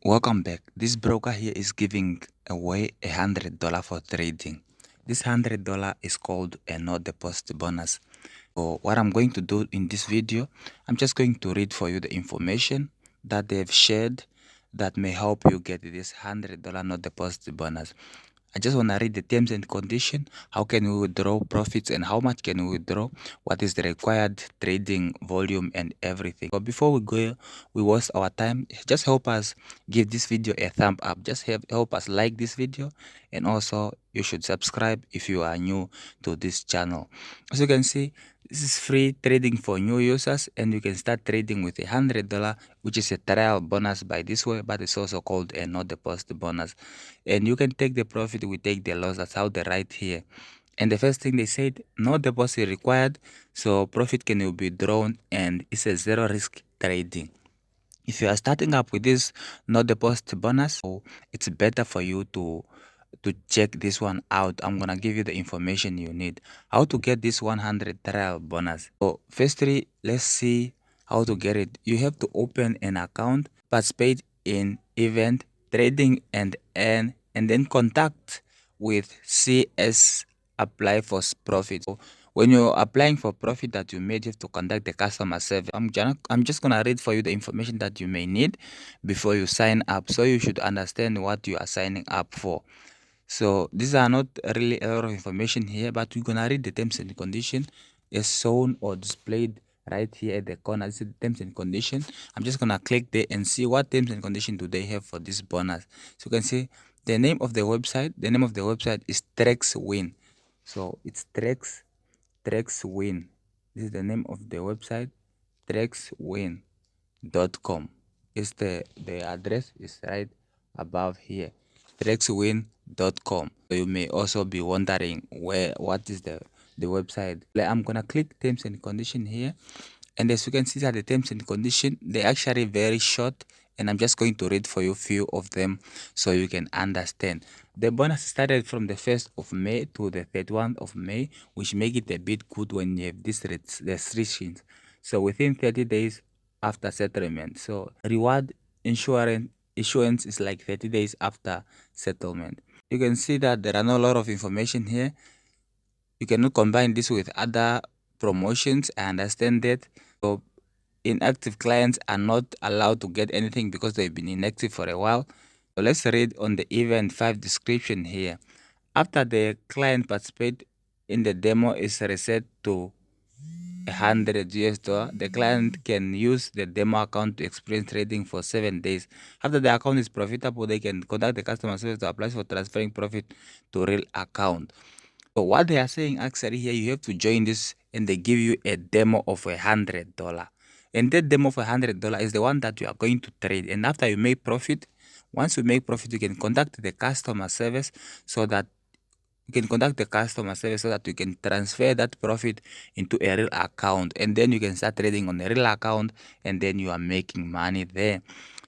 Welcome back. This broker here is giving away $100 for trading. This $100 is called a no deposit bonus. So what I'm going to do in this video, I'm just going to read for you the information that they've shared that may help you get this $100 no deposit bonus. I just want to read the terms and condition. How can we withdraw profits and how much can we withdraw? What is the required trading volume and everything. But before we go, we waste our time. Just help us give this video a thumb up. Just help us like this video, and also you should subscribe if you are new to this channel. As you can see, this is free trading for new users, and you can start trading with $100, which is a trial bonus by this way, but it's also called a no deposit bonus. And you can take the profit, we take the loss. That's how they write here. And the first thing they said, no deposit required, so profit can be withdrawn, and it's a zero risk trading. If you are starting up with this no deposit bonus, so it's better for you to check this one out. I'm gonna give you the information you need. How to get this 100 trial bonus. So firstly, let's see how to get it. You have to open an account, participate in event trading and earn, and then contact with CS apply for profit. So when you're applying for profit that you made, you have to contact the customer service. I'm just gonna read for you the information that you may need before you sign up, so you should understand what you are signing up for. So these are not really a lot of information here, but we're gonna read the terms and condition as shown or displayed right here at the corner. This is the terms and condition. I'm just gonna click there and see what terms and condition do they have for this bonus. So you can see the name of the website. The name of the website is TrexWin. So it's TrexWin. This is the name of the website, TrexWin.com. Is the address is right above here, Traderswithedge.com. So you may also be wondering what is the website. I'm gonna click terms and condition here, and as you can see that the terms and condition, they're actually very short, and I'm just going to read for you a few of them so you can understand. The bonus started from the 1st of May to the 31st of May, which make it a bit good when you have these restrictions. So within 30 days after settlement. So reward issuance is like 30 days after settlement. You can see that there are not a lot of information here. You cannot combine this with other promotions. I understand that. So inactive clients are not allowed to get anything because they've been inactive for a while. So let's read on the event 5 description here. After the client participates in the demo is reset to $100, the client can use the demo account to experience trading for 7 days. After the account is profitable, they can contact the customer service to apply for transferring profit to real account. So what they are saying actually here, you have to join this and they give you a demo of $100. And that demo of $100 is the one that you are going to trade. And after you make profit, once you make profit, you can contact the customer service so that you can transfer that profit into a real account, and then you can start trading on a real account, and then you are making money there.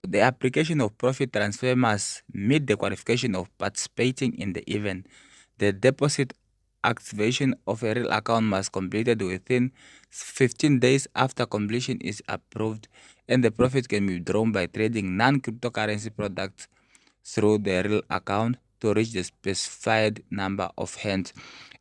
The application of profit transfer must meet the qualification of participating in the event. The deposit activation of a real account must be completed within 15 days after completion is approved, and the profit can be withdrawn by trading non-cryptocurrency products through the real account to reach the specified number of hands.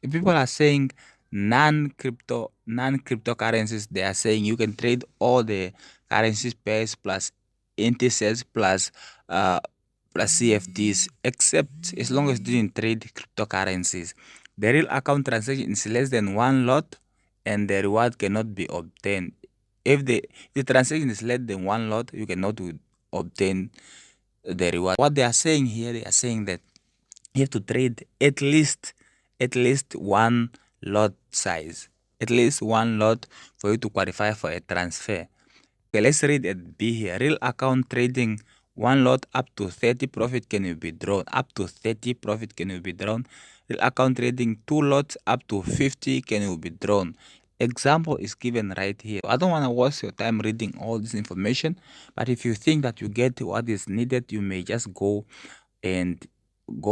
If people are saying non-cryptocurrencies, they are saying you can trade all the currencies pairs plus T&Cs plus CFDs, except as long as you didn't trade cryptocurrencies. The real account transaction is less than one lot, and the reward cannot be obtained. If the transaction is less than one lot, you cannot obtain the reward. What they are saying here, they are saying that you have to trade at least one lot size, at least one lot for you to qualify for a transfer. Okay, let's read at B here. Real account trading one lot up to 30 profit can be drawn. Up to 30 profit can be drawn. Real account trading two lots up to 50 can be drawn. Example is given right here. I don't want to waste your time reading all this information, but if you think that you get what is needed, you may just go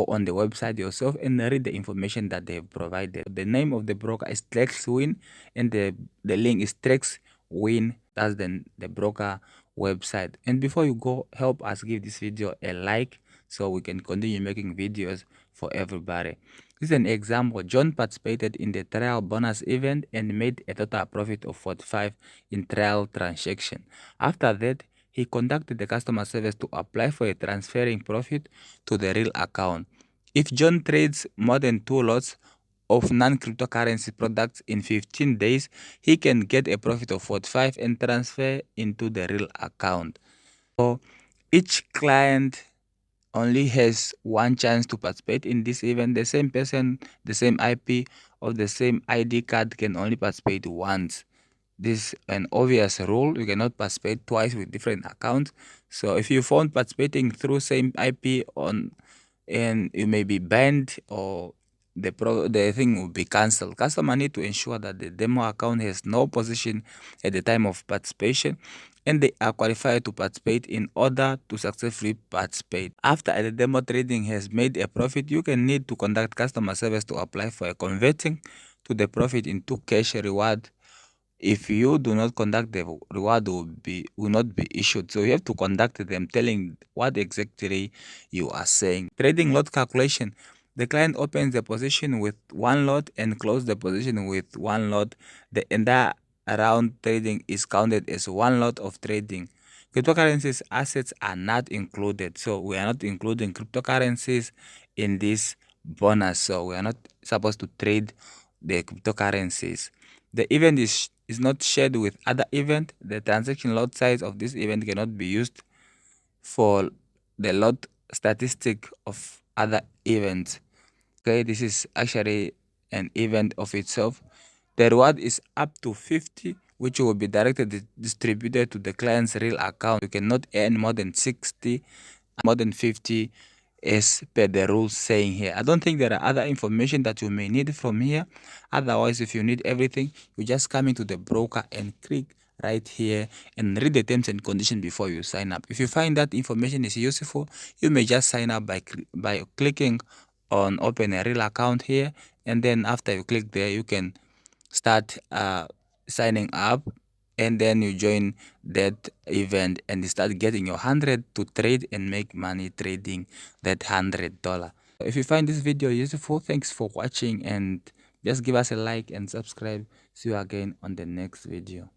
on the website yourself and read the information that they have provided. The name of the broker is TrexWin, and the link is TrexWin. That's the broker website. And before you go, help us give this video a like so we can continue making videos for everybody. This is an example. John participated in the trial bonus event and made a total profit of 45 in trial transaction. After that, he contacted the customer service to apply for a transferring profit to the real account. If John trades more than 2 lots of non-cryptocurrency products in 15 days, he can get a profit of 45 and transfer into the real account. So each client only has one chance to participate in this event. The same person, the same IP, or the same ID card can only participate once. This is an obvious rule. You cannot participate twice with different accounts. So if you found participating through same IP on, and you may be banned, or the thing will be cancelled. Customer need to ensure that the demo account has no position at the time of participation and they are qualified to participate in order to successfully participate. After the demo trading has made a profit, you can need to contact customer service to apply for a converting to the profit into cash reward. If you do not conduct, the reward will not be issued. So you have to contact them telling what exactly you are saying. Trading lot calculation. The client opens the position with one lot and closes the position with one lot. The entire round trading is counted as one lot of trading. Cryptocurrencies assets are not included. So we are not including cryptocurrencies in this bonus. So we are not supposed to trade the cryptocurrencies. The event is not shared with other event. The transaction lot size of this event cannot be used for the lot statistic of other events. Okay, this is actually an event of itself. The reward is up to 50, which will be directly distributed to the client's real account. You cannot earn more than 60, more than 50 as per the rules saying here. I don't think there are other information that you may need from here. Otherwise, if you need everything, you just come into the broker and click right here and read the terms and conditions before you sign up. If you find that information is useful, you may just sign up by clicking on open a real account here, and then after you click there, you can start signing up, and then you join that event and you start getting your 100 to trade and make money trading that $100. If you find this video useful, thanks for watching, and just give us a like and subscribe. See you again on the next video.